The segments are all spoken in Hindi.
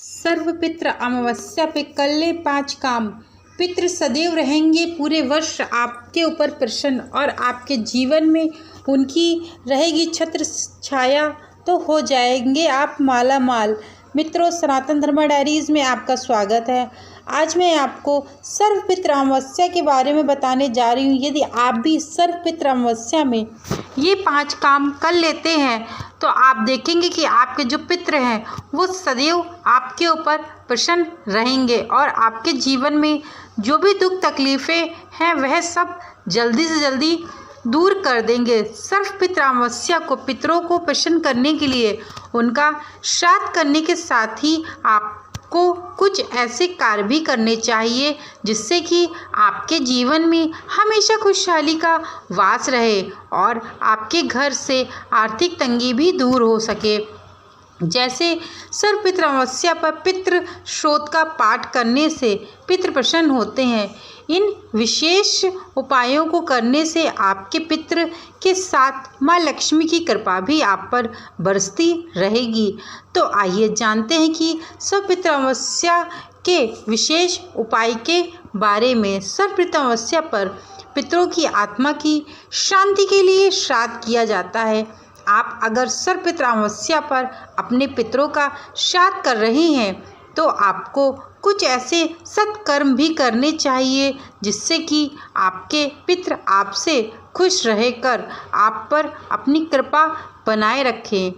सर्वपित्र अमावस्या पे कर ले 5 काम। पितृ सदैव रहेंगे पूरे वर्ष आपके ऊपर प्रसन्न और आपके जीवन में उनकी रहेगी छत्र छाया, तो हो जाएंगे आप माला माल। मित्रों, सनातन धर्म डायरीज में आपका स्वागत है। आज मैं आपको सर्वपित्र अमावस्या के बारे में बताने जा रही हूँ। यदि आप भी सर्वपित्र अमावस्या में ये 5 काम कर लेते हैं तो आप देखेंगे कि आपके जो पितृ हैं वो सदैव आपके ऊपर प्रसन्न रहेंगे और आपके जीवन में जो भी दुख तकलीफ़ें हैं वह सब जल्दी से जल्दी दूर कर देंगे। सर्वपित्र अमावस्या को पितरों को प्रसन्न करने के लिए उनका श्राद्ध करने के साथ ही आपको कुछ ऐसे कार्य भी करने चाहिए जिससे कि आपके जीवन में हमेशा खुशहाली का वास रहे और आपके घर से आर्थिक तंगी भी दूर हो सके। जैसे सर्वपित्र अमावस्या पर पितृ श्रोत का पाठ करने से पितृ प्रसन्न होते हैं। इन विशेष उपायों को करने से आपके पितृ के साथ माँ लक्ष्मी की कृपा भी आप पर बरसती रहेगी। तो आइए जानते हैं कि सर्वपित्र अमावस्या के विशेष उपाय के बारे में। सर्वपित्र अमावस्या पर पितरों की आत्मा की शांति के लिए श्राद्ध किया जाता है। आप अगर सर्वपित्र अमावस्या पर अपने पितरों का श्राद्ध कर रहे हैं तो आपको कुछ ऐसे सत्कर्म भी करने चाहिए जिससे कि आपके पितृ आपसे खुश रहकर आप पर अपनी कृपा बनाए रखें।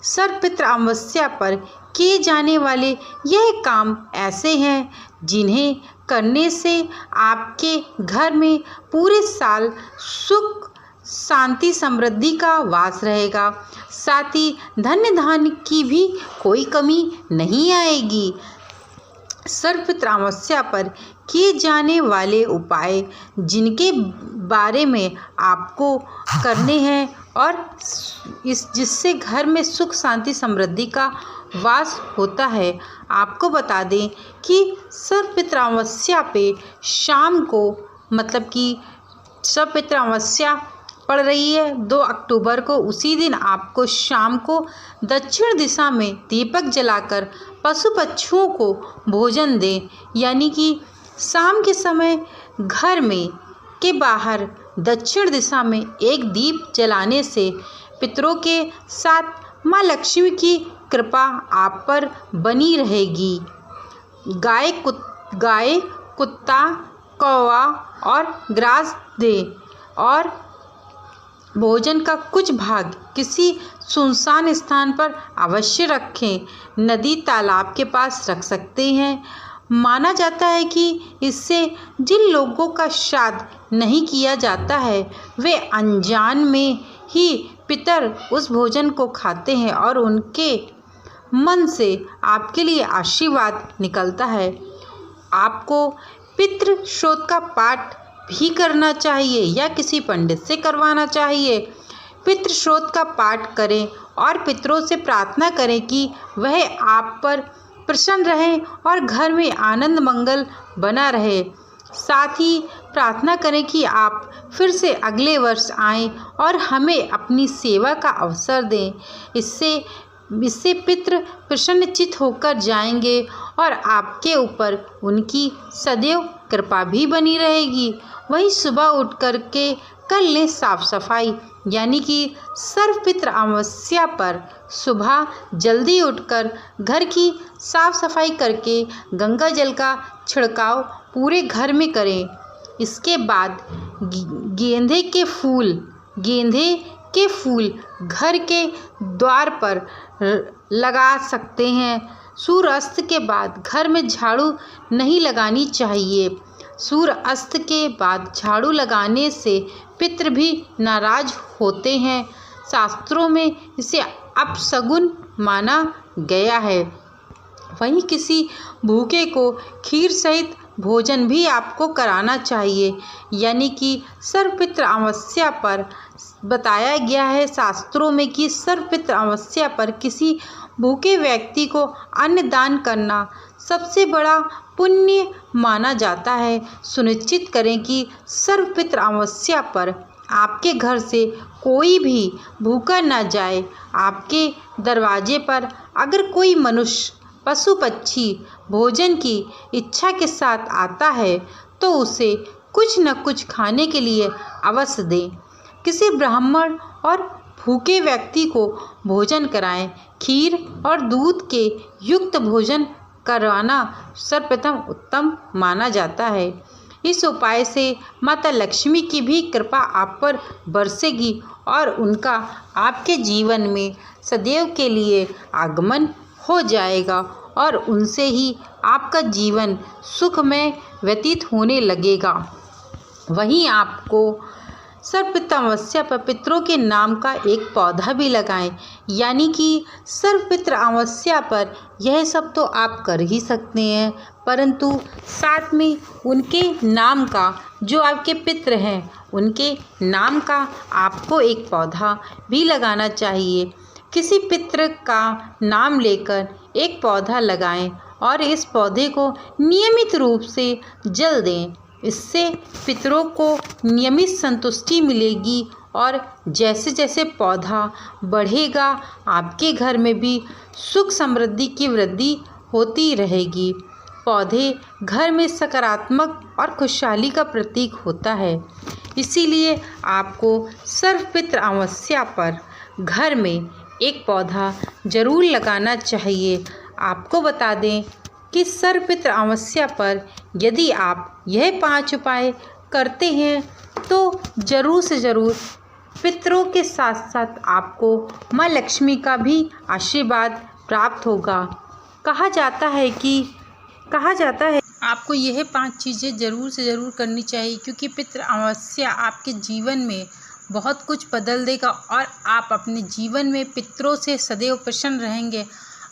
सर्वपित्र अमावस्या पर किए जाने वाले यह काम ऐसे हैं जिन्हें करने से आपके घर में पूरे साल सुख शांति समृद्धि का वास रहेगा। साथ ही धन्य धान्य की भी कोई कमी नहीं आएगी। सर्वपित्र अमावस्या पर किए जाने वाले उपाय जिनके बारे में आपको करने हैं और जिससे घर में सुख शांति समृद्धि का वास होता है। आपको बता दें कि सर्वपित्र अमावस्या पे शाम को मतलब कि सर्वपित्र अमावस्या पड़ रही है 2 अक्टूबर को, उसी दिन आपको शाम को दक्षिण दिशा में दीपक जलाकर पशु पक्षियों को भोजन दें। यानी कि शाम के समय घर में के बाहर दक्षिण दिशा में एक दीप जलाने से पितरों के साथ माँ लक्ष्मी की कृपा आप पर बनी रहेगी। गाय, कुत्ता, कौवा और ग्रास दें और भोजन का कुछ भाग किसी सुनसान स्थान पर अवश्य रखें। नदी तालाब के पास रख सकते हैं। माना जाता है कि इससे जिन लोगों का श्राद्ध नहीं किया जाता है वे अनजान में ही पितर उस भोजन को खाते हैं और उनके मन से आपके लिए आशीर्वाद निकलता है। आपको पितृ श्रोत का पाठ भी करना चाहिए या किसी पंडित से करवाना चाहिए। पितृ श्रोत का पाठ करें और पितरों से प्रार्थना करें कि वह आप पर प्रसन्न रहें और घर में आनंद मंगल बना रहे। साथ ही प्रार्थना करें कि आप फिर से अगले वर्ष आएं और हमें अपनी सेवा का अवसर दें। इससे पितृ प्रसन्नचित्त होकर जाएंगे और आपके ऊपर उनकी सदैव कृपा भी बनी रहेगी। वहीं सुबह उठ कर के कर लें साफ सफाई। यानी कि सर्वपित्र अमावस्या पर सुबह जल्दी उठकर घर की साफ सफाई करके गंगा जल का छिड़काव पूरे घर में करें। इसके बाद गेंदे के फूल घर के द्वार पर लगा सकते हैं। सूर्यास्त के बाद घर में झाड़ू नहीं लगानी चाहिए। सूर्य अस्त के बाद झाड़ू लगाने से पितृ भी नाराज होते हैं। शास्त्रों में इसे अपशगुन माना गया है। वहीं किसी भूखे को खीर सहित भोजन भी आपको कराना चाहिए। यानी कि सर्वपित्र अमावस्या पर बताया गया है शास्त्रों में कि सर्वपित्र अमावस्या पर किसी भूखे व्यक्ति को अन्न दान करना सबसे बड़ा पुण्य माना जाता है। सुनिश्चित करें कि सर्वपित्र अमावस्या पर आपके घर से कोई भी भूखा न जाए। आपके दरवाजे पर अगर कोई मनुष्य पशु पक्षी भोजन की इच्छा के साथ आता है तो उसे कुछ न कुछ खाने के लिए अवश्य दें। किसी ब्राह्मण और भूखे व्यक्ति को भोजन कराएं। खीर और दूध के युक्त भोजन करवाना सर्वप्रथम उत्तम माना जाता है। इस उपाय से माता लक्ष्मी की भी कृपा आप पर बरसेगी और उनका आपके जीवन में सदैव के लिए आगमन हो जाएगा और उनसे ही आपका जीवन सुखमय व्यतीत होने लगेगा। वहीं आपको सर्वपितृ अमावस्या पर पितरों के नाम का एक पौधा भी लगाएं। यानी कि सर्वपितृ अमावस्या पर यह सब तो आप कर ही सकते हैं, परंतु साथ में उनके नाम का, जो आपके पितृ हैं उनके नाम का आपको एक पौधा भी लगाना चाहिए। किसी पितृ का नाम लेकर एक पौधा लगाएं और इस पौधे को नियमित रूप से जल दें। इससे पितरों को नियमित संतुष्टि मिलेगी और जैसे जैसे पौधा बढ़ेगा आपके घर में भी सुख समृद्धि की वृद्धि होती रहेगी। पौधे घर में सकारात्मक और खुशहाली का प्रतीक होता है। इसीलिए आपको सर्वपितृ अमावस्या पर घर में एक पौधा जरूर लगाना चाहिए। आपको बता दें कि सर्वपितृ अमावस्या पर यदि आप यह 5 उपाय करते हैं तो ज़रूर से ज़रूर पितरों के साथ साथ आपको माँ लक्ष्मी का भी आशीर्वाद प्राप्त होगा। कहा जाता है आपको यह 5 चीज़ें ज़रूर से ज़रूर करनी चाहिए, क्योंकि पितृ अमावस्या आपके जीवन में बहुत कुछ बदल देगा और आप अपने जीवन में पितरों से सदैव प्रसन्न रहेंगे।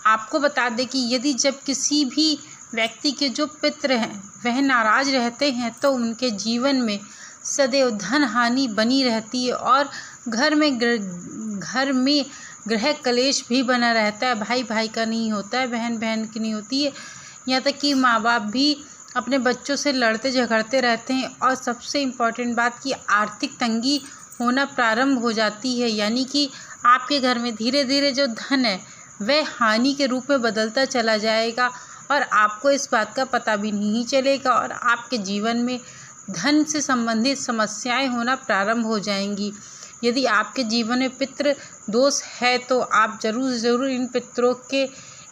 आपको बता दें कि यदि जब किसी भी व्यक्ति के जो पितृ हैं वह नाराज रहते हैं तो उनके जीवन में सदैव धन हानि बनी रहती है और घर में गृह कलेश भी बना रहता है। भाई भाई का नहीं होता है, बहन बहन की नहीं होती है, यहाँ तक कि माँ बाप भी अपने बच्चों से लड़ते झगड़ते रहते हैं। और सबसे इम्पोर्टेंट बात कि आर्थिक तंगी होना प्रारंभ हो जाती है, यानी कि आपके घर में धीरे धीरे जो धन है वह हानि के रूप में बदलता चला जाएगा और आपको इस बात का पता भी नहीं चलेगा और आपके जीवन में धन से संबंधित समस्याएं होना प्रारंभ हो जाएंगी। यदि आपके जीवन में पितृ दोष है तो आप ज़रूर इन पितरों के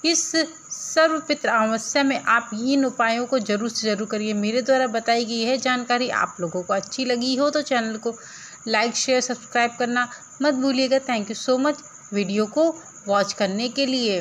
इस सर्वपितृ अमावस्या में आप इन उपायों को ज़रूर से ज़रूर करिए। मेरे द्वारा बताई गई यह जानकारी आप लोगों को अच्छी लगी हो तो चैनल को लाइक शेयर सब्सक्राइब करना मत भूलिएगा। Thank you so much video को वॉच करने के लिए।